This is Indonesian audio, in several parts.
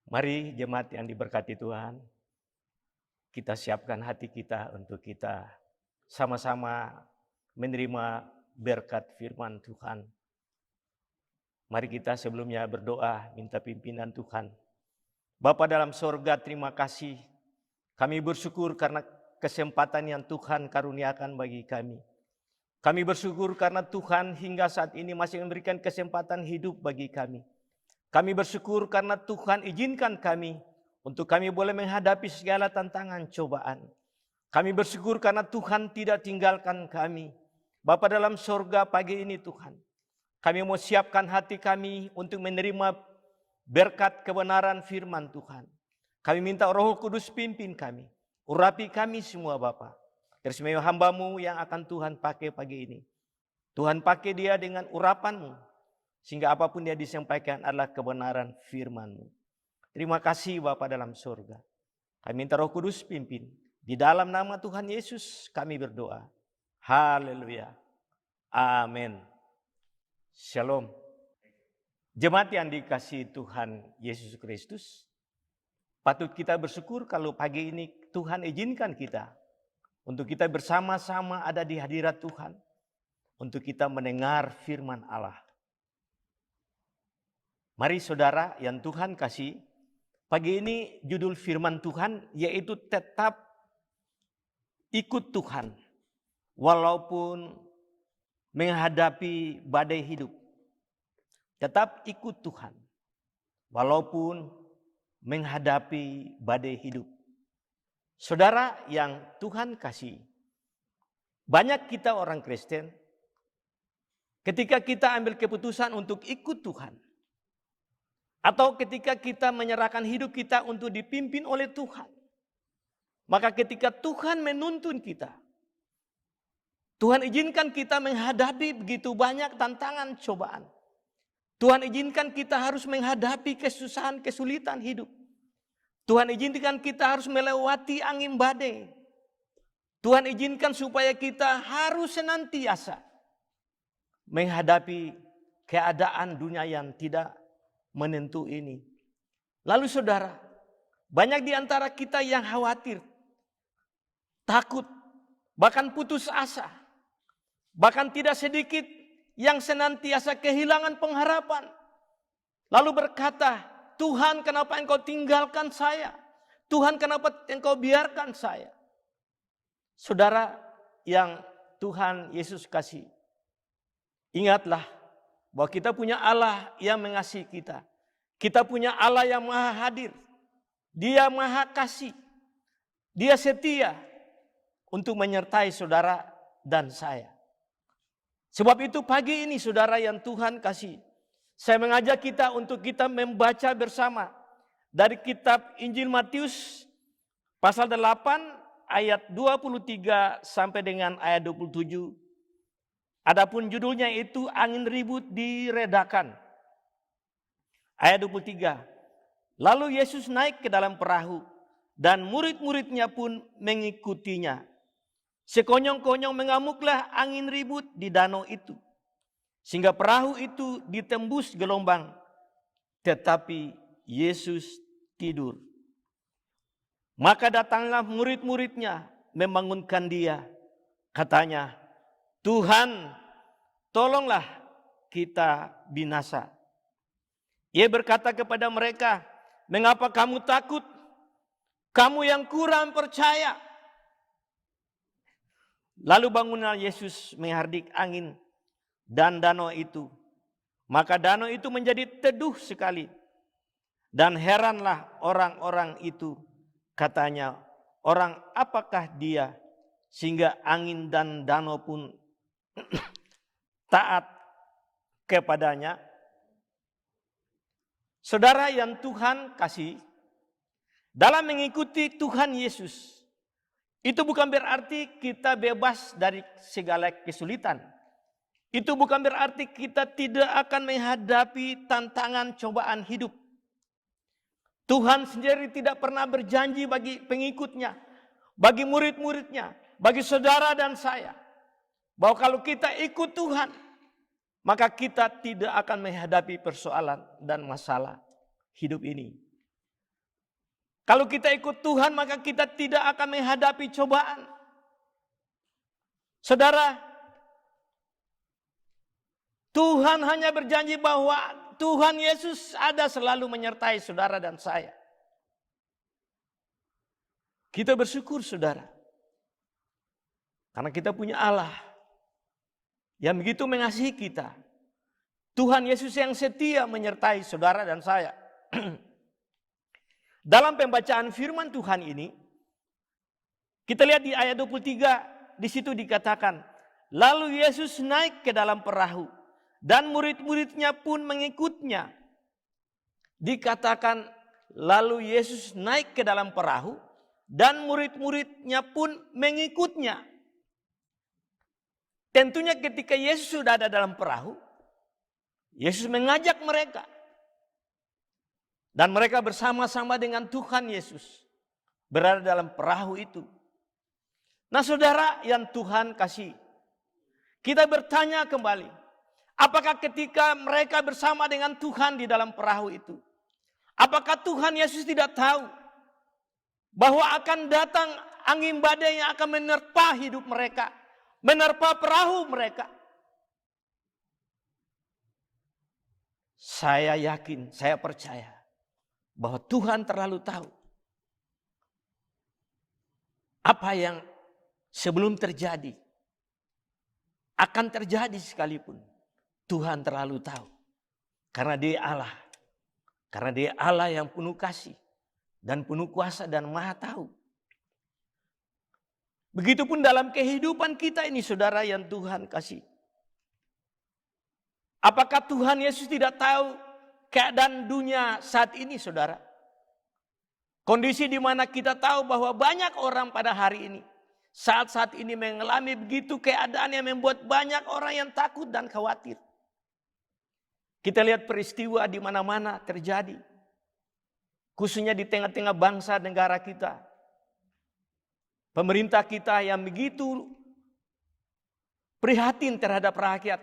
Mari jemaat yang diberkati Tuhan, kita siapkan hati kita untuk kita sama-sama menerima berkat firman Tuhan. Mari kita sebelumnya berdoa, minta pimpinan Tuhan. Bapa dalam sorga, terima kasih. Kami bersyukur karena kesempatan yang Tuhan karuniakan bagi kami. Kami bersyukur karena Tuhan hingga saat ini masih memberikan kesempatan hidup bagi kami. Kami bersyukur karena Tuhan izinkan kami untuk kami boleh menghadapi segala tantangan cobaan. Kami bersyukur karena Tuhan tidak tinggalkan kami. Bapa dalam sorga, pagi ini Tuhan, kami mau siapkan hati kami untuk menerima berkat kebenaran firman Tuhan. Kami minta Roh Kudus pimpin kami, urapi kami semua Bapa. Teristimewa hamba-Mu yang akan Tuhan pakai pagi ini. Tuhan pakai dia dengan urapan-Mu, sehingga apapun dia disampaikan adalah kebenaran firman-Mu. Terima kasih Bapa dalam surga. Kami minta Roh Kudus pimpin. Di dalam nama Tuhan Yesus kami berdoa. Haleluya. Amin. Shalom. Jemaat yang dikasihi Tuhan Yesus Kristus, patut kita bersyukur kalau pagi ini Tuhan izinkan kita untuk kita bersama-sama ada di hadirat Tuhan, untuk kita mendengar firman Allah. Mari saudara yang Tuhan kasih, pagi ini judul firman Tuhan yaitu tetap ikut Tuhan walaupun menghadapi badai hidup. Tetap ikut Tuhan walaupun menghadapi badai hidup. Saudara yang Tuhan kasih, banyak kita orang Kristen ketika kita ambil keputusan untuk ikut Tuhan, atau ketika kita menyerahkan hidup kita untuk dipimpin oleh Tuhan, maka ketika Tuhan menuntun kita, Tuhan izinkan kita menghadapi begitu banyak tantangan cobaan. Tuhan izinkan kita harus menghadapi kesusahan, kesulitan hidup. Tuhan izinkan kita harus melewati angin badai. Tuhan izinkan supaya kita harus senantiasa menghadapi keadaan dunia yang tidak menentu ini. Lalu saudara, banyak di antara kita yang khawatir, takut, bahkan putus asa. Bahkan tidak sedikit yang senantiasa kehilangan pengharapan. Lalu berkata, Tuhan kenapa engkau tinggalkan saya? Tuhan kenapa engkau biarkan saya? Saudara yang Tuhan Yesus kasih, ingatlah bahwa kita punya Allah yang mengasihi kita. Kita punya Allah yang maha hadir. Dia maha kasih. Dia setia untuk menyertai saudara dan saya. Sebab itu pagi ini saudara yang Tuhan kasih, saya mengajak kita untuk kita membaca bersama dari kitab Injil Matius pasal 8 ayat 23 sampai dengan ayat 27. Adapun judulnya itu angin ribut diredakan. Ayat 23. Lalu Yesus naik ke dalam perahu dan murid-muridnya pun mengikutinya. Sekonyong-konyong mengamuklah angin ribut di danau itu, sehingga perahu itu ditembus gelombang, tetapi Yesus tidur. Maka datanglah murid-muridnya membangunkan dia. Katanya, Tuhan, tolonglah kita binasa. Ia berkata kepada mereka, mengapa kamu takut? Kamu yang kurang percaya. Lalu bangunlah Yesus menghardik angin dan danau itu. Maka danau itu menjadi teduh sekali. Dan heranlah orang-orang itu. Katanya, orang apakah dia sehingga angin dan danau pun taat kepadanya? Saudara yang Tuhan kasih, dalam mengikuti Tuhan Yesus, itu bukan berarti kita bebas dari segala kesulitan. Itu bukan berarti kita tidak akan menghadapi tantangan cobaan hidup. Tuhan sendiri tidak pernah berjanji bagi pengikutnya, bagi murid-muridnya, bagi saudara dan saya, bahwa kalau kita ikut Tuhan, maka kita tidak akan menghadapi persoalan dan masalah hidup ini. Kalau kita ikut Tuhan, maka kita tidak akan menghadapi cobaan. Saudara, Tuhan hanya berjanji bahwa Tuhan Yesus ada selalu menyertai saudara dan saya. Kita bersyukur, saudara. Karena kita punya Allah yang begitu mengasihi kita. Tuhan Yesus yang setia menyertai saudara dan saya. Dalam pembacaan firman Tuhan ini, kita lihat di ayat 23, di situ dikatakan, lalu Yesus naik ke dalam perahu dan murid-muridnya pun mengikutnya. Dikatakan, lalu Yesus naik ke dalam perahu dan murid-muridnya pun mengikutnya. Tentunya ketika Yesus sudah ada dalam perahu, Yesus mengajak mereka. Dan mereka bersama-sama dengan Tuhan Yesus berada dalam perahu itu. Nah, saudara yang Tuhan kasih, kita bertanya kembali, apakah ketika mereka bersama dengan Tuhan di dalam perahu itu, apakah Tuhan Yesus tidak tahu bahwa akan datang angin badai yang akan menerpa hidup mereka, menerpa perahu mereka? Saya yakin, saya percaya bahwa Tuhan terlalu tahu apa yang sebelum terjadi akan terjadi sekalipun. Tuhan terlalu tahu karena Dia Allah, karena Dia Allah yang penuh kasih dan penuh kuasa dan maha tahu. Begitupun dalam kehidupan kita ini, saudara yang Tuhan kasih. Apakah Tuhan Yesus tidak tahu keadaan dunia saat ini, saudara? Kondisi di mana kita tahu bahwa banyak orang pada hari ini, saat-saat ini mengalami begitu keadaan yang membuat banyak orang yang takut dan khawatir. Kita lihat peristiwa di mana-mana terjadi. Khususnya di tengah-tengah bangsa negara kita. Pemerintah kita yang begitu prihatin terhadap rakyat.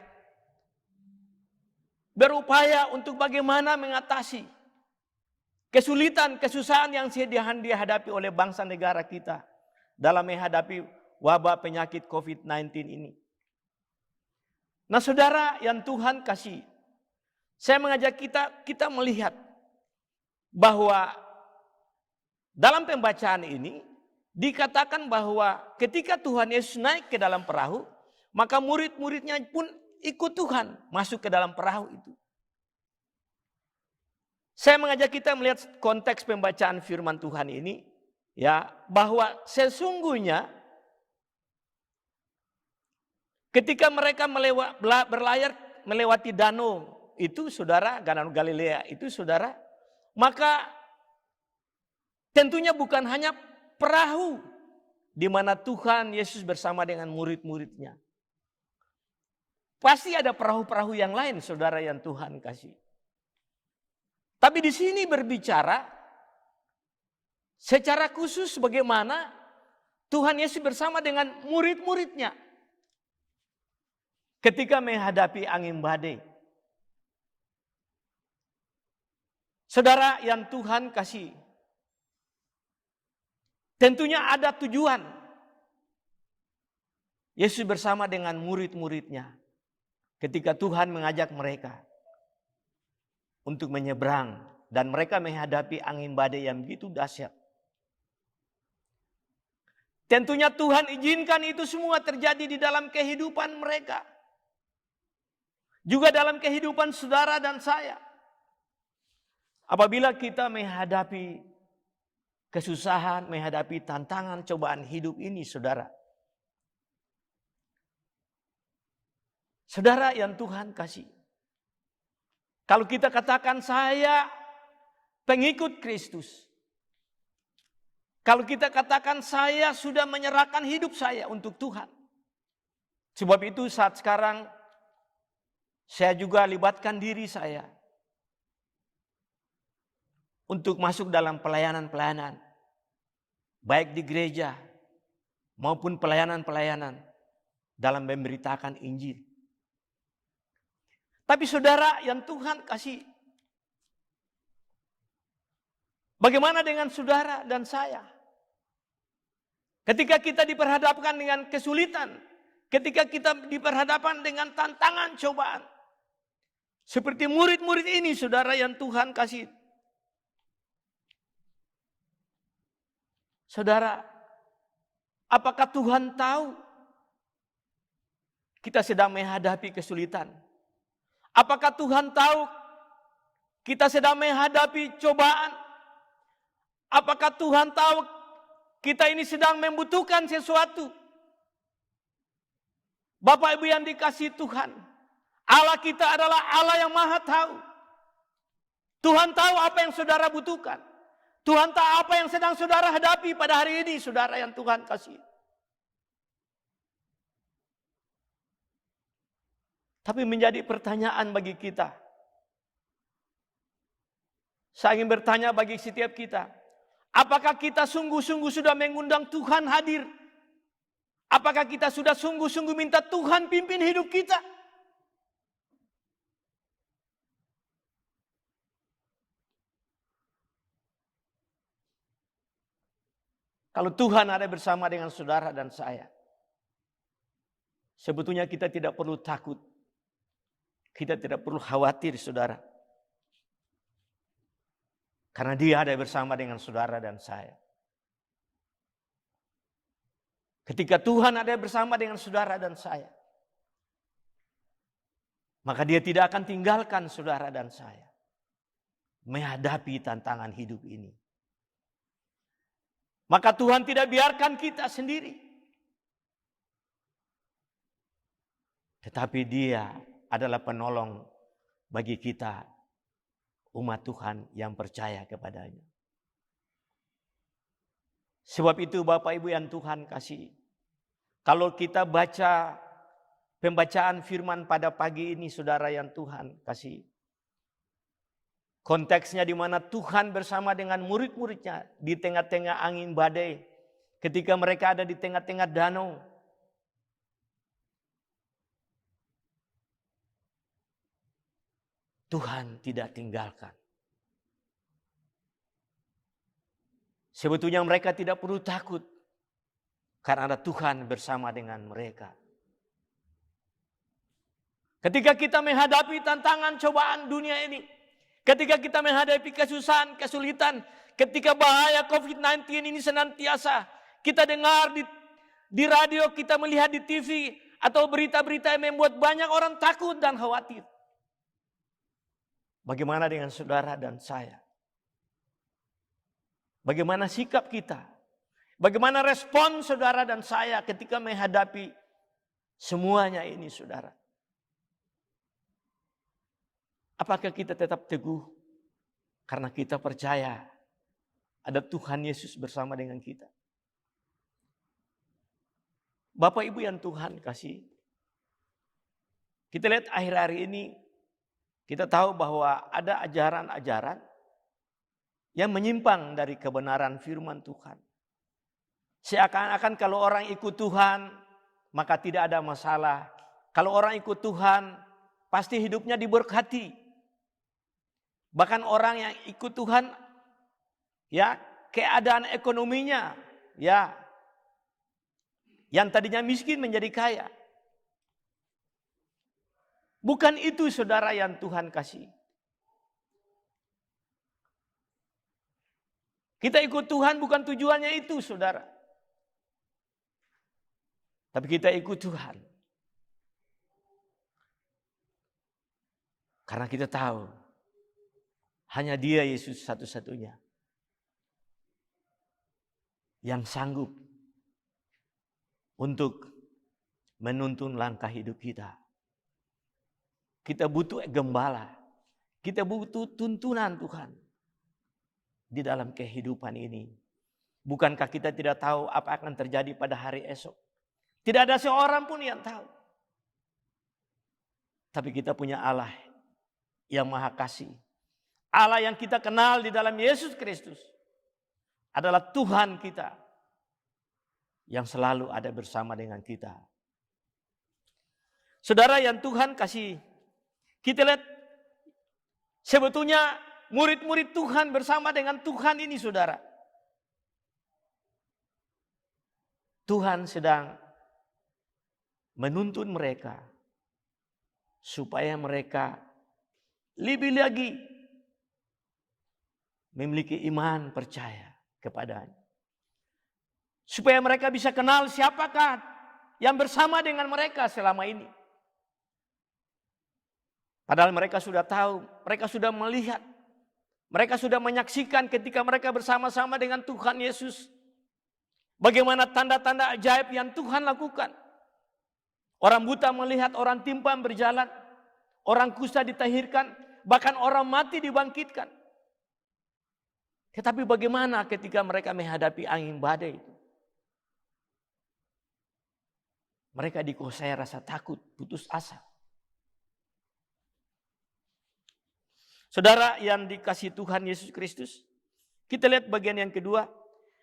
Berupaya untuk bagaimana mengatasi kesulitan, kesusahan yang sedang dihadapi oleh bangsa negara kita dalam menghadapi wabah penyakit COVID-19 ini. Nah, saudara yang Tuhan kasih, saya mengajak kita melihat bahwa dalam pembacaan ini dikatakan bahwa ketika Tuhan Yesus naik ke dalam perahu, maka murid-muridnya pun ikut Tuhan masuk ke dalam perahu itu. Saya mengajak kita melihat konteks pembacaan firman Tuhan ini, ya, bahwa sesungguhnya ketika mereka berlayar melewati danau itu, saudara, danau Galilea itu, saudara, maka tentunya bukan hanya perahu di mana Tuhan Yesus bersama dengan murid-muridnya. Pasti ada perahu-perahu yang lain, saudara yang Tuhan kasih. Tapi di sini berbicara secara khusus bagaimana Tuhan Yesus bersama dengan murid-muridnya ketika menghadapi angin badai. Saudara yang Tuhan kasih, tentunya ada tujuan Yesus bersama dengan murid-muridnya. Ketika Tuhan mengajak mereka untuk menyeberang dan mereka menghadapi angin badai yang begitu dahsyat. Tentunya Tuhan izinkan itu semua terjadi di dalam kehidupan mereka. Juga dalam kehidupan saudara dan saya. Apabila kita menghadapi kesusahan, menghadapi tantangan, cobaan hidup ini, saudara. Saudara yang Tuhan kasih. Kalau kita katakan saya pengikut Kristus. Kalau kita katakan saya sudah menyerahkan hidup saya untuk Tuhan. Sebab itu saat sekarang saya juga libatkan diri saya untuk masuk dalam pelayanan-pelayanan. Baik di gereja maupun pelayanan-pelayanan dalam memberitakan Injil. Tapi saudara yang Tuhan kasih, Bagaimana dengan saudara dan saya? Ketika kita diperhadapkan dengan kesulitan, ketika kita diperhadapkan dengan tantangan cobaan, seperti murid-murid ini, saudara yang Tuhan kasih. Saudara, apakah Tuhan tahu kita sedang menghadapi kesulitan? Apakah Tuhan tahu kita sedang menghadapi cobaan? Apakah Tuhan tahu kita ini sedang membutuhkan sesuatu? Bapak Ibu yang dikasihi Tuhan, Allah kita adalah Allah yang Maha tahu. Tuhan tahu apa yang saudara butuhkan. Tuhan tahu apa yang sedang saudara hadapi pada hari ini, saudara yang Tuhan kasih. Tapi menjadi pertanyaan bagi kita. Saya ingin bertanya bagi setiap kita. Apakah kita sungguh-sungguh sudah mengundang Tuhan hadir? Apakah kita sudah sungguh-sungguh minta Tuhan pimpin hidup kita? Kalau Tuhan ada bersama dengan saudara dan saya, sebetulnya kita tidak perlu takut. Kita tidak perlu khawatir, saudara. Karena Dia ada bersama dengan saudara dan saya. Ketika Tuhan ada bersama dengan saudara dan saya, maka Dia tidak akan tinggalkan saudara dan saya menghadapi tantangan hidup ini. Maka Tuhan tidak biarkan kita sendiri. Tetapi Dia adalah penolong bagi kita, umat Tuhan yang percaya kepadanya. Sebab itu Bapak Ibu yang Tuhan kasih, kalau kita baca pembacaan firman pada pagi ini, saudara yang Tuhan kasih, konteksnya di mana Tuhan bersama dengan murid-muridnya di tengah-tengah angin badai. Ketika mereka ada di tengah-tengah danau. Tuhan tidak tinggalkan. Sebetulnya mereka tidak perlu takut. Karena ada Tuhan bersama dengan mereka. Ketika kita menghadapi tantangan cobaan dunia ini, ketika kita menghadapi kesusahan, kesulitan, ketika bahaya COVID-19 ini senantiasa kita dengar di radio, kita melihat di TV, atau berita-berita yang membuat banyak orang takut dan khawatir. Bagaimana dengan saudara dan saya? Bagaimana sikap kita? Bagaimana respon saudara dan saya ketika menghadapi semuanya ini, saudara? Apakah kita tetap teguh karena kita percaya ada Tuhan Yesus bersama dengan kita? Bapak Ibu yang Tuhan kasih, kita lihat akhir hari ini, kita tahu bahwa ada ajaran-ajaran yang menyimpang dari kebenaran firman Tuhan. Seakan-akan kalau orang ikut Tuhan, maka tidak ada masalah. Kalau orang ikut Tuhan, pasti hidupnya diberkati. Bahkan orang yang ikut Tuhan, ya, keadaan ekonominya, ya, yang tadinya miskin menjadi kaya. Bukan itu, saudara yang Tuhan kasih. Kita ikut Tuhan bukan tujuannya itu, saudara. Tapi kita ikut Tuhan karena kita tahu hanya Dia, Yesus satu-satunya yang sanggup untuk menuntun langkah hidup kita. Kita butuh gembala. Kita butuh tuntunan Tuhan di dalam kehidupan ini. Bukankah kita tidak tahu apa akan terjadi pada hari esok? Tidak ada seorang pun yang tahu. Tapi kita punya Allah yang Maha Kasih. Allah yang kita kenal di dalam Yesus Kristus adalah Tuhan kita yang selalu ada bersama dengan kita. Saudara yang Tuhan kasih, kita lihat sebetulnya murid-murid Tuhan bersama dengan Tuhan ini saudara. Tuhan sedang menuntun mereka supaya mereka lebih lagi memiliki iman percaya kepadanya. Supaya mereka bisa kenal siapakah yang bersama dengan mereka selama ini. Padahal mereka sudah tahu, mereka sudah melihat, mereka sudah menyaksikan ketika mereka bersama-sama dengan Tuhan Yesus. Bagaimana tanda-tanda ajaib yang Tuhan lakukan. Orang buta melihat, orang timpang berjalan, orang kusta ditahirkan, bahkan orang mati dibangkitkan. Tetapi bagaimana ketika mereka menghadapi angin badai itu? Mereka dikuasai rasa takut, putus asa. Saudara yang dikasihi Tuhan Yesus Kristus, kita lihat bagian yang kedua.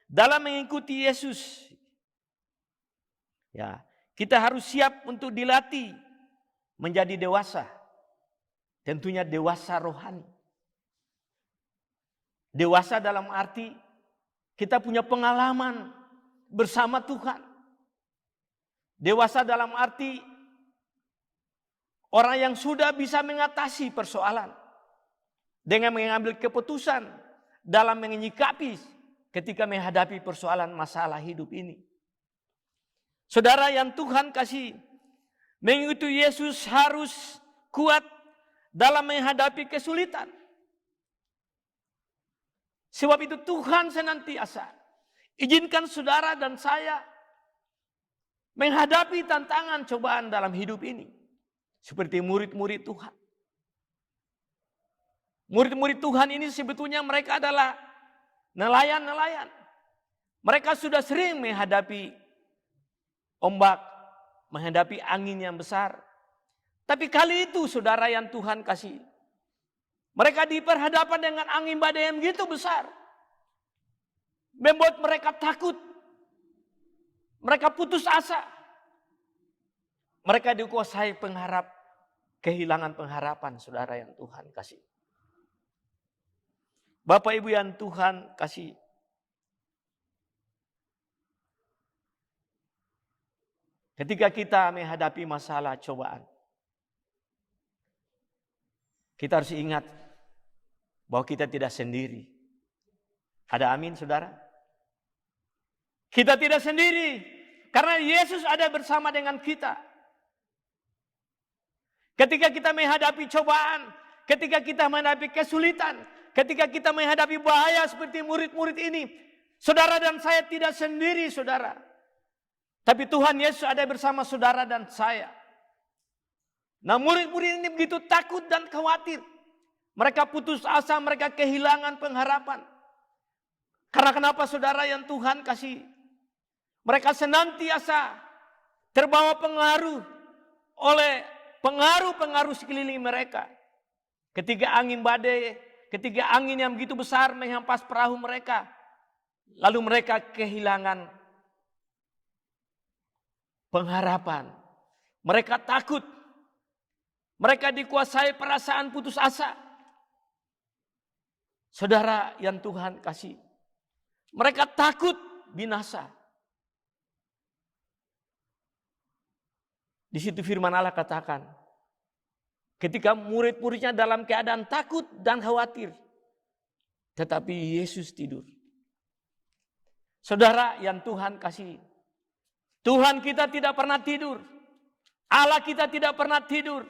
Dalam mengikuti Yesus, ya, kita harus siap untuk dilatih menjadi dewasa. Tentunya dewasa rohani. Dewasa dalam arti kita punya pengalaman bersama Tuhan. Dewasa dalam arti orang yang sudah bisa mengatasi persoalan dengan mengambil keputusan dalam menyikapi ketika menghadapi persoalan masalah hidup ini. Saudara yang Tuhan kasih, mengikuti Yesus harus kuat dalam menghadapi kesulitan. Sebab itu Tuhan senantiasa izinkan saudara dan saya menghadapi tantangan cobaan dalam hidup ini. Seperti murid-murid Tuhan. Murid-murid Tuhan ini sebetulnya mereka adalah nelayan-nelayan. Mereka sudah sering menghadapi ombak, menghadapi angin yang besar. Tapi kali itu saudara yang Tuhan kasih, mereka diperhadapkan dengan angin badai yang begitu besar. Membuat mereka takut. Mereka putus asa. Mereka dikuasai kehilangan pengharapan saudara yang Tuhan kasih. Bapak Ibu yang Tuhan kasih. Ketika kita menghadapi masalah cobaan, kita harus ingat bahwa kita tidak sendiri. Ada amin saudara? Kita tidak sendiri. Karena Yesus ada bersama dengan kita. Ketika kita menghadapi cobaan, ketika kita menghadapi kesulitan, ketika kita menghadapi bahaya seperti murid-murid ini, saudara dan saya tidak sendiri saudara. Tapi Tuhan Yesus ada bersama saudara dan saya. Nah murid-murid ini begitu takut dan khawatir. Mereka putus asa, mereka kehilangan pengharapan. Karena kenapa saudara yang Tuhan kasih? Mereka senantiasa terbawa pengaruh oleh pengaruh-pengaruh sekeliling mereka. Ketika angin badai, ketika angin yang begitu besar menghempas perahu mereka. Lalu mereka kehilangan pengharapan. Mereka takut. Mereka dikuasai perasaan putus asa. Saudara yang Tuhan kasih. Mereka takut binasa. Di situ firman Allah katakan. Ketika murid-muridnya dalam keadaan takut dan khawatir. Tetapi Yesus tidur. Saudara yang Tuhan kasih. Tuhan kita tidak pernah tidur. Allah kita tidak pernah tidur.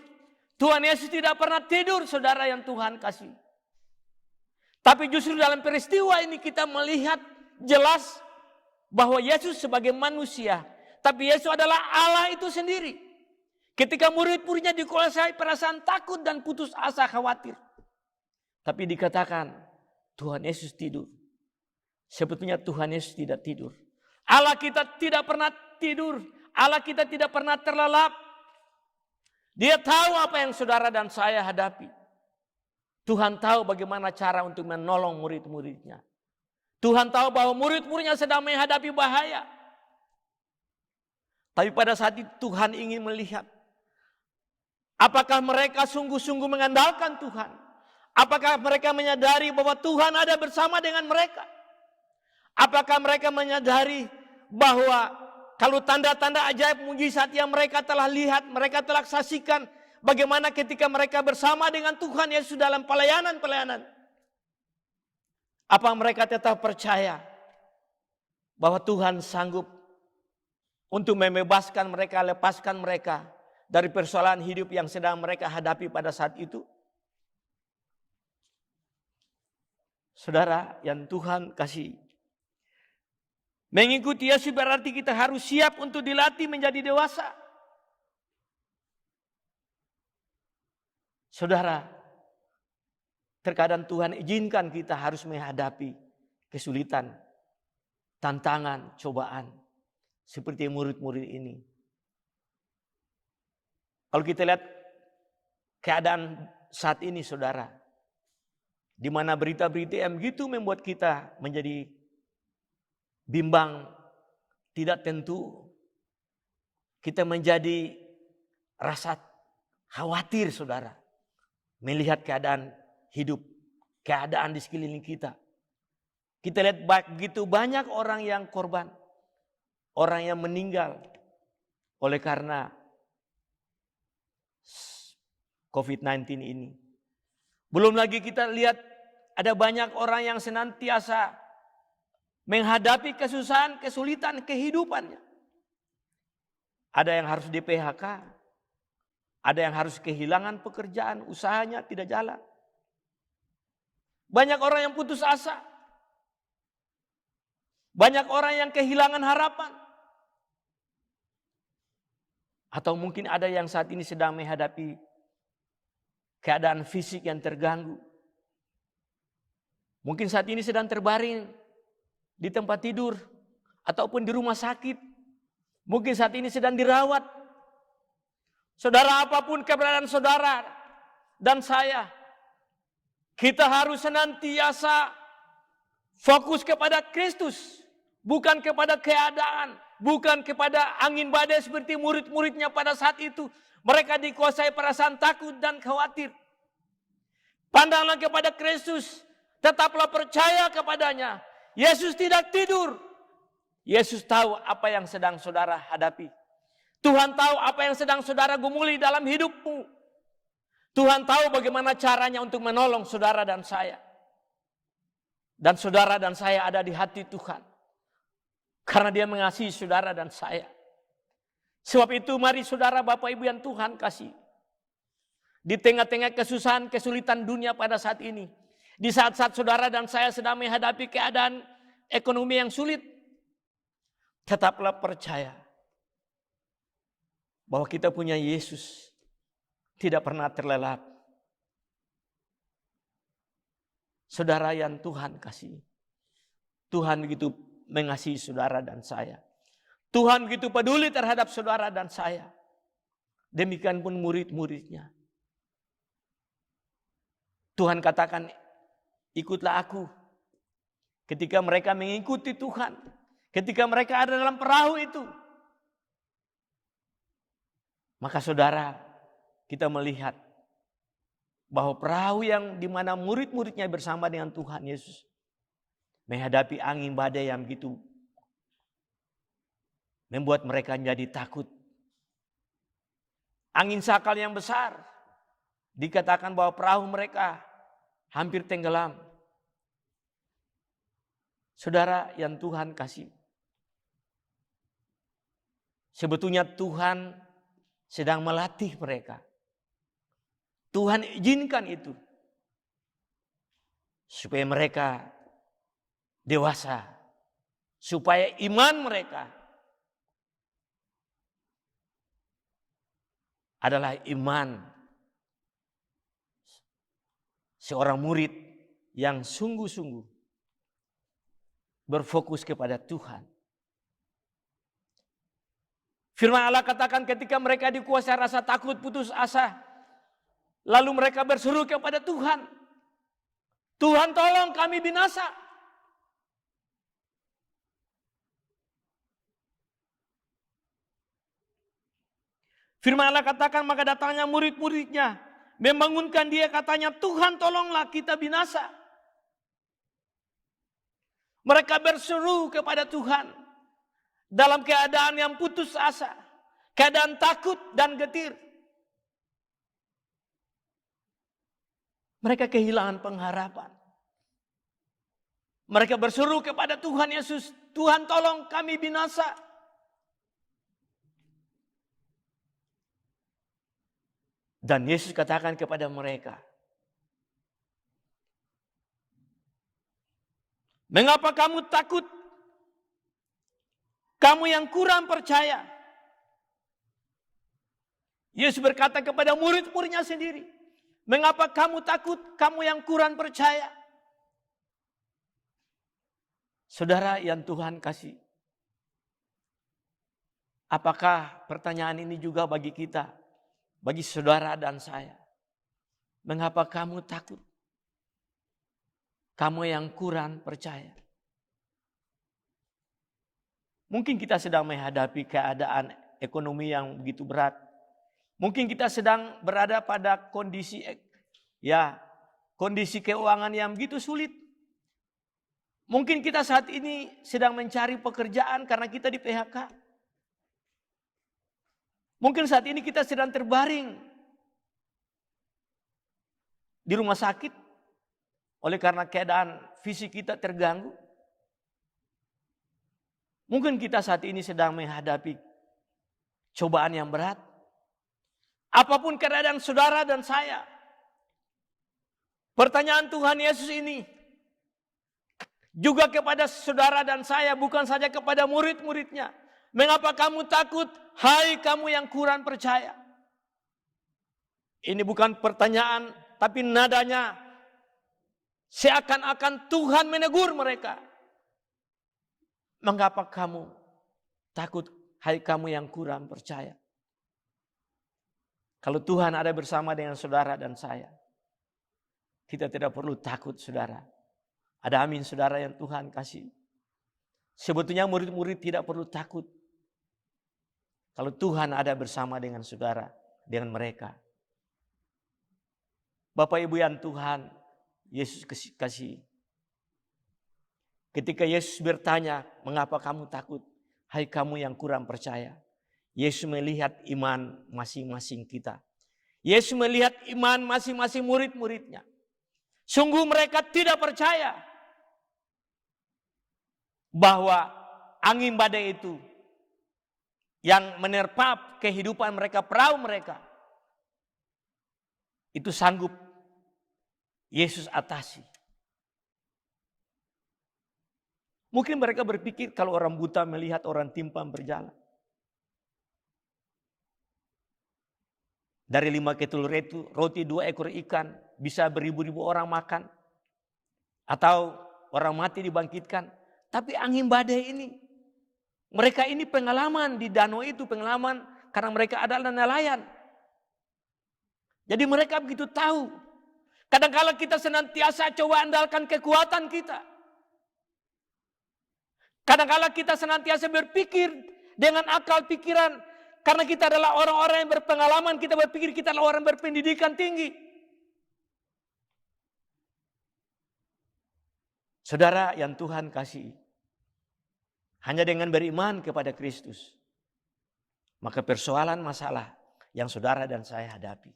Tuhan Yesus tidak pernah tidur saudara yang Tuhan kasih. Tapi justru dalam peristiwa ini kita melihat jelas bahwa Yesus sebagai manusia. Tapi Yesus adalah Allah itu sendiri. Ketika murid-muridnya dikuasai perasaan takut dan putus asa khawatir. Tapi dikatakan Tuhan Yesus tidur. Sebetulnya Tuhan Yesus tidak tidur. Allah kita tidak pernah tidur. Allah kita tidak pernah terlelap. Dia tahu apa yang saudara dan saya hadapi. Tuhan tahu bagaimana cara untuk menolong murid-muridnya. Tuhan tahu bahwa murid-muridnya sedang menghadapi bahaya. Tapi pada saat itu Tuhan ingin melihat. Apakah mereka sungguh-sungguh mengandalkan Tuhan? Apakah mereka menyadari bahwa Tuhan ada bersama dengan mereka? Apakah mereka menyadari bahwa kalau tanda-tanda ajaib mujizat yang mereka telah lihat, mereka telah saksikan, bagaimana ketika mereka bersama dengan Tuhan Yesus dalam pelayanan-pelayanan, apa mereka tetap percaya bahwa Tuhan sanggup untuk membebaskan mereka, lepaskan mereka dari persoalan hidup yang sedang mereka hadapi pada saat itu? Saudara yang Tuhan kasih, mengikuti Yesus berarti kita harus siap untuk dilatih menjadi dewasa. Saudara, terkadang Tuhan izinkan kita harus menghadapi kesulitan, tantangan, cobaan. Seperti murid-murid ini. Kalau kita lihat keadaan saat ini, saudara, di mana berita-berita yang begitu membuat kita menjadi bimbang, tidak tentu. Kita menjadi rasa khawatir, saudara, melihat keadaan hidup, keadaan di sekeliling kita. Kita lihat begitu banyak orang yang korban, orang yang meninggal oleh karena COVID-19 ini. Belum lagi kita lihat ada banyak orang yang senantiasa menghadapi kesusahan, kesulitan kehidupannya. Ada yang harus di PHK, ada yang harus kehilangan pekerjaan, usahanya tidak jalan. Banyak orang yang putus asa. Banyak orang yang kehilangan harapan. Atau mungkin ada yang saat ini sedang menghadapi keadaan fisik yang terganggu. Mungkin saat ini sedang terbaring di tempat tidur ataupun di rumah sakit. Mungkin saat ini sedang dirawat. Saudara, apapun keberadaan saudara dan saya, kita harus senantiasa fokus kepada Kristus, bukan kepada keadaan, bukan kepada angin badai seperti murid-muridnya pada saat itu. Mereka dikuasai perasaan takut dan khawatir. Pandanglah kepada Kristus, tetaplah percaya kepadanya. Yesus tidak tidur. Yesus tahu apa yang sedang saudara hadapi. Tuhan tahu apa yang sedang saudara gumuli dalam hidupmu. Tuhan tahu bagaimana caranya untuk menolong saudara dan saya. Dan saudara dan saya ada di hati Tuhan. Karena Dia mengasihi saudara dan saya. Sebab itu mari saudara, Bapak Ibu yang Tuhan kasih. Di tengah-tengah kesusahan, kesulitan dunia pada saat ini. Di saat-saat saudara dan saya sedang menghadapi keadaan ekonomi yang sulit. Tetaplah percaya bahwa kita punya Yesus. Tidak pernah terlelap. Saudara yang Tuhan kasih. Tuhan begitu mengasihi saudara dan saya. Tuhan begitu peduli terhadap saudara dan saya. Demikian pun murid-muridnya. Tuhan katakan, ikutlah aku. Ketika mereka mengikuti Tuhan. Ketika mereka ada dalam perahu itu. Maka saudara, kita melihat bahwa perahu yang dimana murid-muridnya bersama dengan Tuhan Yesus. Menghadapi angin badai yang begitu membuat mereka menjadi takut. Angin sakal yang besar. Dikatakan bahwa perahu mereka hampir tenggelam. Saudara yang Tuhan kasih. Sebetulnya Tuhan sedang melatih mereka. Tuhan izinkan itu. Supaya mereka dewasa. Supaya iman mereka adalah iman seorang murid yang sungguh-sungguh berfokus kepada Tuhan. Firman Allah katakan ketika mereka dikuasai rasa takut, putus asa, lalu mereka berseru kepada Tuhan. Tuhan, tolong kami binasa. Firman Allah katakan maka datangnya murid-muridnya membangunkan dia, katanya, Tuhan tolonglah kita binasa. Mereka berseru kepada Tuhan dalam keadaan yang putus asa, keadaan takut dan getir. Mereka kehilangan pengharapan. Mereka berseru kepada Tuhan Yesus, Tuhan tolong kami binasa. Dan Yesus katakan kepada mereka, mengapa kamu takut? Kamu yang kurang percaya. Yesus berkata kepada murid-muridnya sendiri, mengapa kamu takut? Kamu yang kurang percaya. Saudara yang Tuhan kasih, apakah pertanyaan ini juga bagi kita, bagi saudara dan saya? Mengapa kamu takut? Kamu yang kurang percaya. Mungkin kita sedang menghadapi keadaan ekonomi yang begitu berat. Mungkin kita sedang berada pada kondisi keuangan yang begitu sulit. Mungkin kita saat ini sedang mencari pekerjaan karena kita di PHK. Mungkin saat ini kita sedang terbaring di rumah sakit oleh karena keadaan fisik kita terganggu. Mungkin kita saat ini sedang menghadapi cobaan yang berat. Apapun keadaan saudara dan saya, pertanyaan Tuhan Yesus ini juga kepada saudara dan saya, bukan saja kepada murid-muridnya. Mengapa kamu takut, hai kamu yang kurang percaya? Ini bukan pertanyaan, tapi nadanya seakan-akan Tuhan menegur mereka. Mengapa kamu takut, hai kamu yang kurang percaya? Kalau Tuhan ada bersama dengan saudara dan saya, kita tidak perlu takut, saudara. Ada amin, saudara yang Tuhan kasih. Sebetulnya murid-murid tidak perlu takut. Kalau Tuhan ada bersama dengan saudara, dengan mereka. Bapak Ibu yang Tuhan Yesus kasih. Ketika Yesus bertanya, mengapa kamu takut? Hai kamu yang kurang percaya. Yesus melihat iman masing-masing kita. Yesus melihat iman masing-masing murid-muridnya. Sungguh mereka tidak percaya bahwa angin badai itu yang menerpa kehidupan mereka, perahu mereka, itu sanggup Yesus atasi. Mungkin mereka berpikir kalau orang buta melihat orang timpang berjalan. Dari 5 ketul roti 2 ekor ikan bisa beribu-ribu orang makan. Atau orang mati dibangkitkan. Tapi angin badai ini, mereka ini pengalaman di danau itu, pengalaman karena mereka adalah nelayan. Jadi mereka begitu tahu. Kadang-kala kita senantiasa coba andalkan kekuatan kita. Kadang-kala kita senantiasa berpikir dengan akal pikiran. Karena kita adalah orang-orang yang berpengalaman, kita berpikir kita adalah orang berpendidikan tinggi. Saudara yang Tuhan kasih, hanya dengan beriman kepada Kristus, maka persoalan masalah yang saudara dan saya hadapi,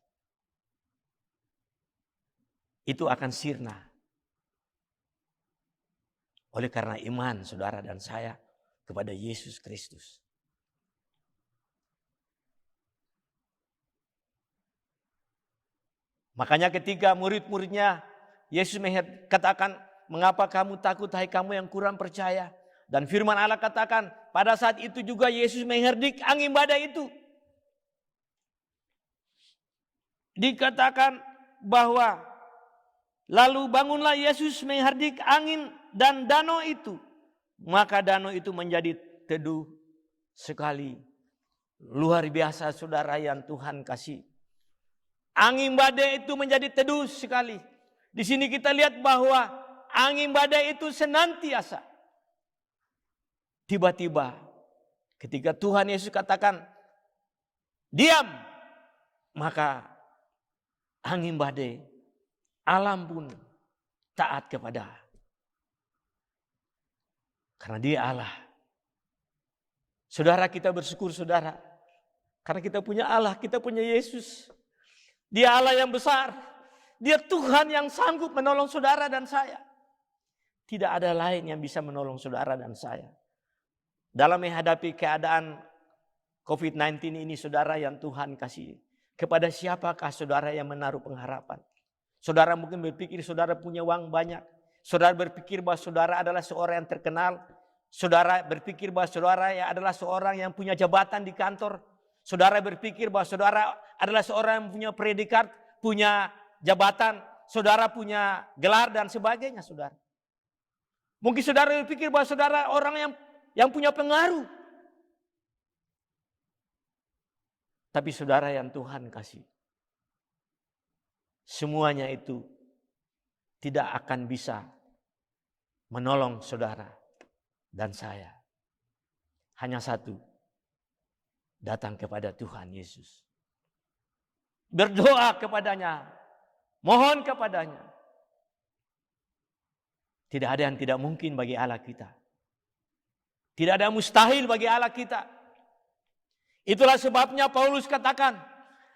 itu akan sirna. Oleh karena iman saudara dan saya kepada Yesus Kristus. Makanya ketika murid-muridnya Yesus katakan, mengapa kamu takut, hai kamu yang kurang percaya? Dan firman Allah katakan, pada saat itu juga Yesus mengherdik angin badai itu. Dikatakan bahwa lalu bangunlah Yesus mengherdik angin dan danau itu. Maka danau itu menjadi teduh sekali. Luar biasa saudara yang Tuhan kasih. Angin badai itu menjadi teduh sekali. Di sini kita lihat bahwa angin badai itu senantiasa. Tiba-tiba ketika Tuhan Yesus katakan, diam, maka angin badai, alam pun taat kepada. Karena Dia Allah. Saudara, kita bersyukur saudara. Karena kita punya Allah, kita punya Yesus. Dia Allah yang besar. Dia Tuhan yang sanggup menolong saudara dan saya. Tidak ada lain yang bisa menolong saudara dan saya. Dalam menghadapi keadaan COVID-19 ini, saudara, yang Tuhan kasih. Kepada siapakah saudara yang menaruh pengharapan? Saudara mungkin berpikir saudara punya uang banyak. Saudara berpikir bahwa saudara adalah seorang yang terkenal. Saudara berpikir bahwa saudara adalah seorang yang punya jabatan di kantor. Saudara berpikir bahwa saudara adalah seorang yang punya predikat, punya jabatan. Saudara punya gelar dan sebagainya, saudara. Mungkin saudara berpikir bahwa saudara orang yang punya pengaruh. Tapi saudara yang Tuhan kasih, semuanya itu tidak akan bisa menolong saudara dan saya. Hanya satu, datang kepada Tuhan Yesus. Berdoa kepadanya, mohon kepadanya. Tidak ada yang tidak mungkin bagi Allah kita. Tidak ada yang mustahil bagi Allah kita. Itulah sebabnya Paulus katakan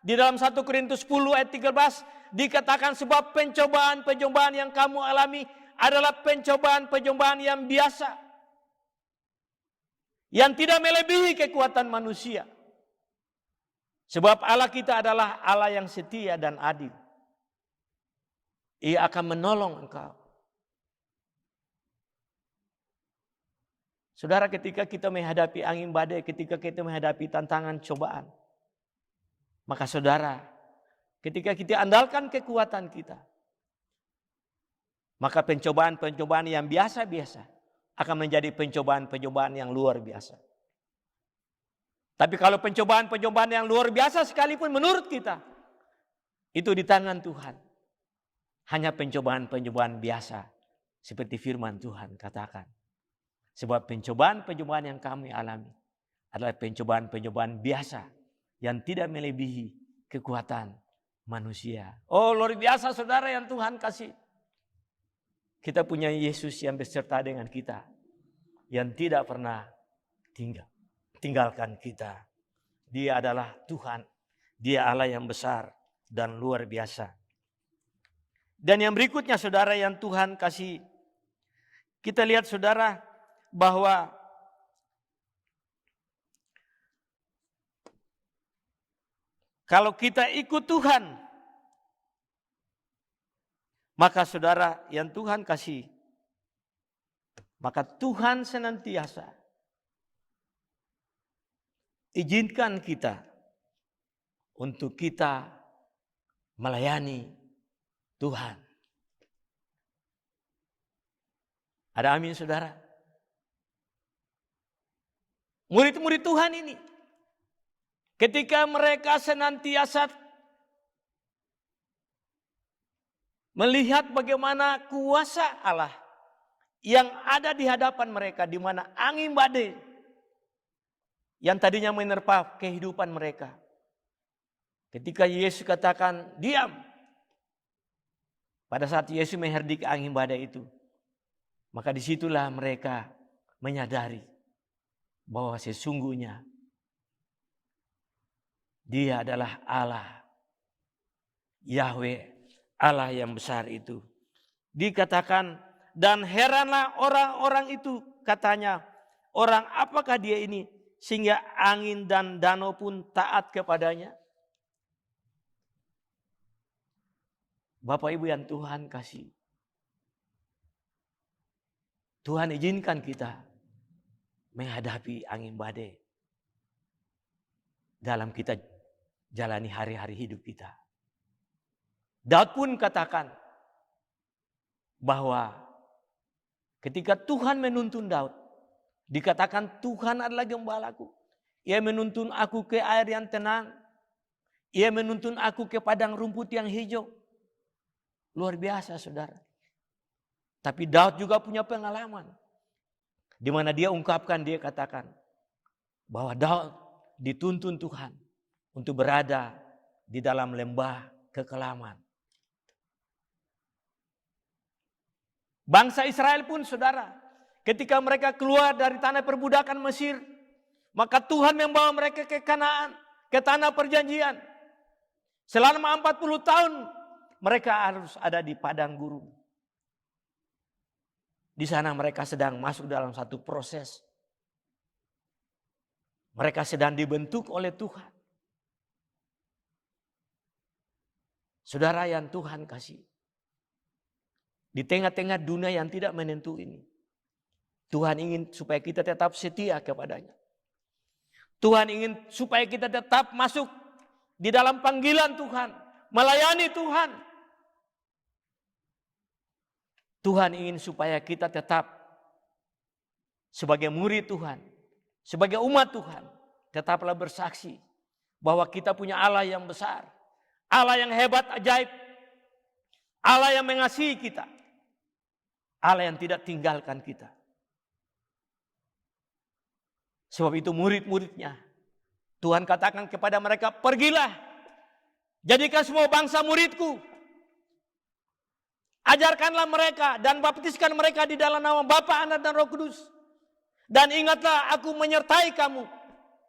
di dalam 1 Korintus 10 ayat 13, dikatakan sebab pencobaan-pencobaan yang kamu alami adalah pencobaan-pencobaan yang biasa. Yang tidak melebihi kekuatan manusia. Sebab Allah kita adalah Allah yang setia dan adil. Ia akan menolong engkau. Saudara, ketika kita menghadapi angin badai, ketika kita menghadapi tantangan cobaan, maka saudara, ketika kita andalkan kekuatan kita, maka pencobaan-pencobaan yang biasa-biasa akan menjadi pencobaan-pencobaan yang luar biasa. Tapi kalau pencobaan-pencobaan yang luar biasa sekalipun menurut kita, itu di tangan Tuhan. Hanya pencobaan-pencobaan biasa, seperti firman Tuhan katakan. Sebab pencobaan-pencobaan yang kami alami adalah pencobaan-pencobaan biasa yang tidak melebihi kekuatan manusia. Oh, luar biasa saudara yang Tuhan kasih. Kita punya Yesus yang beserta dengan kita, yang tidak pernah tinggalkan kita. Dia adalah Tuhan, Dia Allah yang besar dan luar biasa. Dan yang berikutnya saudara yang Tuhan kasih, kita lihat saudara, bahwa kalau kita ikut Tuhan, maka saudara yang Tuhan kasih, maka Tuhan senantiasa izinkan kita untuk kita melayani Tuhan. Ada amin saudara? Murid-murid Tuhan ini, ketika mereka senantiasa melihat bagaimana kuasa Allah yang ada di hadapan mereka, di mana angin badai yang tadinya menerpa kehidupan mereka. Ketika Yesus katakan diam, pada saat Yesus mengherdik angin badai itu, maka disitulah mereka menyadari bahwa sesungguhnya Dia adalah Allah, Yahweh, Allah yang besar itu. Dikatakan, dan heranlah orang-orang itu, katanya, orang apakah dia ini sehingga angin dan danau pun taat kepadanya? Bapak Ibu yang Tuhan kasih, Tuhan izinkan kita menghadapi angin badai dalam kita jalani hari-hari hidup kita. Daud pun katakan bahwa ketika Tuhan menuntun Daud, dikatakan Tuhan adalah gembalaku. Ia menuntun aku ke air yang tenang. Ia menuntun aku ke padang rumput yang hijau. Luar biasa saudara. Tapi Daud juga punya pengalaman. Di mana dia ungkapkan, dia katakan bahwa Daud dituntun Tuhan untuk berada di dalam lembah kekelaman. Bangsa Israel pun saudara, ketika mereka keluar dari tanah perbudakan Mesir, maka Tuhan membawa mereka ke Kanaan, ke tanah perjanjian. Selama 40 tahun mereka harus ada di padang gurun. Di sana mereka sedang masuk dalam satu proses. Mereka sedang dibentuk oleh Tuhan. Saudara yang Tuhan kasih. Di tengah-tengah dunia yang tidak menentu ini, Tuhan ingin supaya kita tetap setia kepadanya. Tuhan ingin supaya kita tetap masuk di dalam panggilan Tuhan, melayani Tuhan. Tuhan ingin supaya kita tetap sebagai murid Tuhan, sebagai umat Tuhan, tetaplah bersaksi bahwa kita punya Allah yang besar, Allah yang hebat, ajaib, Allah yang mengasihi kita, Allah yang tidak tinggalkan kita. Sebab itu murid-muridnya, Tuhan katakan kepada mereka, pergilah, jadikan semua bangsa muridku. Ajarkanlah mereka dan baptiskan mereka di dalam nama Bapa, Anak, dan Roh Kudus. Dan ingatlah aku menyertai kamu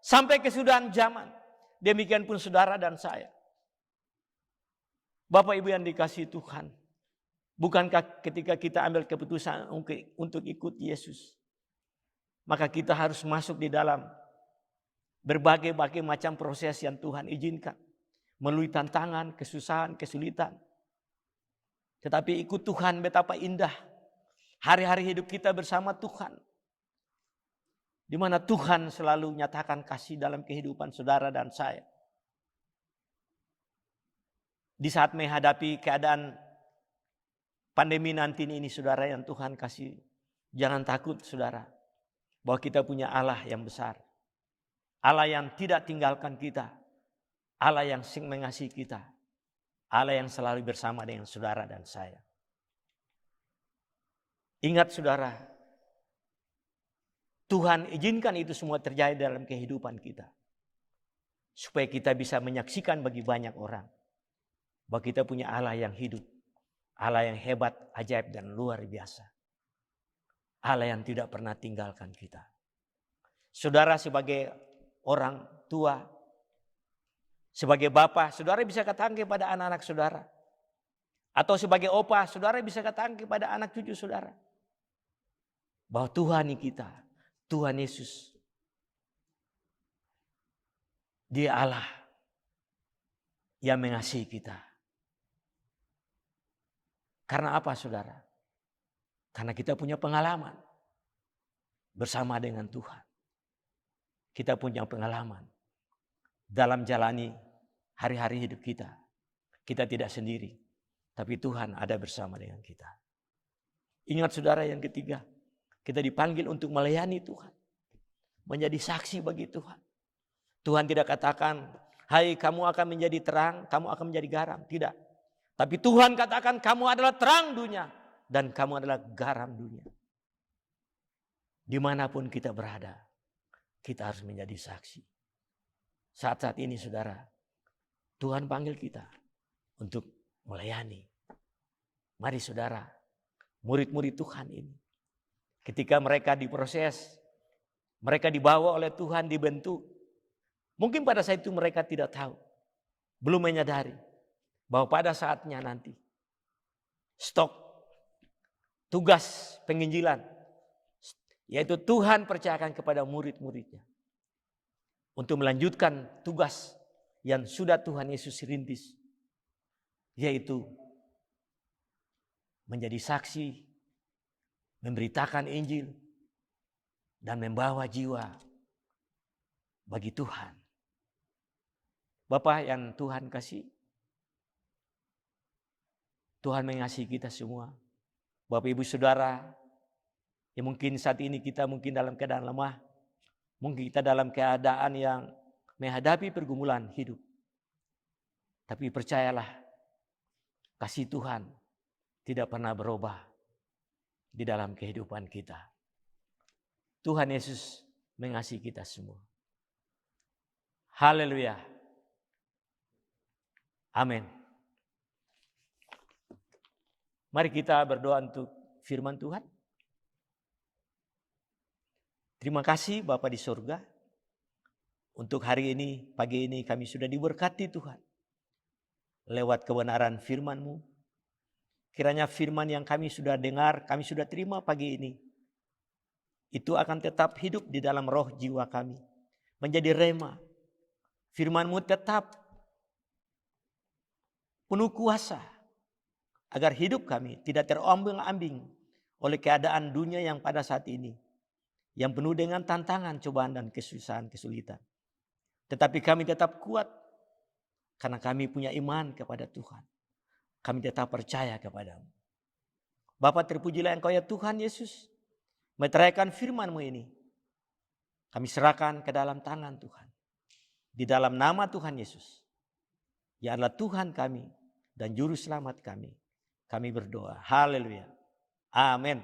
sampai kesudahan zaman. Demikian pun saudara dan saya. Bapak Ibu yang dikasihi Tuhan, bukankah ketika kita ambil keputusan untuk ikut Yesus, maka kita harus masuk di dalam berbagai macam proses yang Tuhan izinkan. Melalui tantangan, kesusahan, kesulitan. Tetapi ikut Tuhan betapa indah. Hari-hari hidup kita bersama Tuhan. Di mana Tuhan selalu nyatakan kasih dalam kehidupan saudara dan saya. Di saat menghadapi keadaan pandemi nanti ini saudara yang Tuhan kasih. Jangan takut saudara. Bahwa kita punya Allah yang besar. Allah yang tidak tinggalkan kita. Allah yang mengasihi kita. Allah yang selalu bersama dengan saudara dan saya. Ingat saudara, Tuhan izinkan itu semua terjadi dalam kehidupan kita. Supaya kita bisa menyaksikan bagi banyak orang. Bahwa kita punya Allah yang hidup. Allah yang hebat, ajaib, dan luar biasa. Allah yang tidak pernah tinggalkan kita. Saudara sebagai orang tua, sebagai bapak, saudara bisa katakan kepada anak-anak saudara. Atau sebagai opa, saudara bisa katakan kepada anak cucu saudara. Bahwa Tuhan kita, Tuhan Yesus, Dia Allah yang mengasihi kita. Karena apa saudara? Karena kita punya pengalaman bersama dengan Tuhan. Kita punya pengalaman dalam jalani hari-hari hidup kita. Kita tidak sendiri, tapi Tuhan ada bersama dengan kita. Ingat saudara yang ketiga, kita dipanggil untuk melayani Tuhan. Menjadi saksi bagi Tuhan. Tuhan tidak katakan, hai kamu akan menjadi terang, kamu akan menjadi garam. Tidak. Tapi Tuhan katakan kamu adalah terang dunia dan kamu adalah garam dunia. Dimanapun kita berada, kita harus menjadi saksi. Saat-saat ini saudara, Tuhan panggil kita untuk melayani. Mari saudara, murid-murid Tuhan ini. Ketika mereka diproses, mereka dibawa oleh Tuhan, dibentuk. Mungkin pada saat itu mereka tidak tahu, belum menyadari bahwa pada saatnya nanti stok tugas penginjilan, yaitu Tuhan percayakan kepada murid-muridnya untuk melanjutkan tugas yang sudah Tuhan Yesus rintis, yaitu menjadi saksi, memberitakan Injil, dan membawa jiwa bagi Tuhan. Bapak yang Tuhan kasih, Tuhan mengasihi kita semua. Bapak Ibu Saudara, yang mungkin saat ini kita mungkin dalam keadaan lemah, mungkin kita dalam keadaan yang menghadapi pergumulan hidup. Tapi percayalah, kasih Tuhan tidak pernah berubah di dalam kehidupan kita. Tuhan Yesus mengasihi kita semua. Haleluya. Amin. Mari kita berdoa untuk firman Tuhan. Terima kasih Bapa di surga. Untuk hari ini, pagi ini kami sudah diberkati Tuhan. Lewat kebenaran firman-Mu. Kiranya firman yang kami sudah dengar, kami sudah terima pagi ini. Itu akan tetap hidup di dalam roh jiwa kami. Menjadi rema. Firman-Mu tetap penuh kuasa. Agar hidup kami tidak terombang-ambing oleh keadaan dunia yang pada saat ini. Yang penuh dengan tantangan, cobaan dan kesusahan, kesulitan. Tetapi kami tetap kuat karena kami punya iman kepada Tuhan. Kami tetap percaya kepada-Mu. Bapa, terpujilah Engkau ya Tuhan Yesus. Meteraikan firman-Mu ini. Kami serahkan ke dalam tangan Tuhan. Di dalam nama Tuhan Yesus. Ya adalah Tuhan kami dan Juru Selamat kami. Kami berdoa. Haleluya. Amin.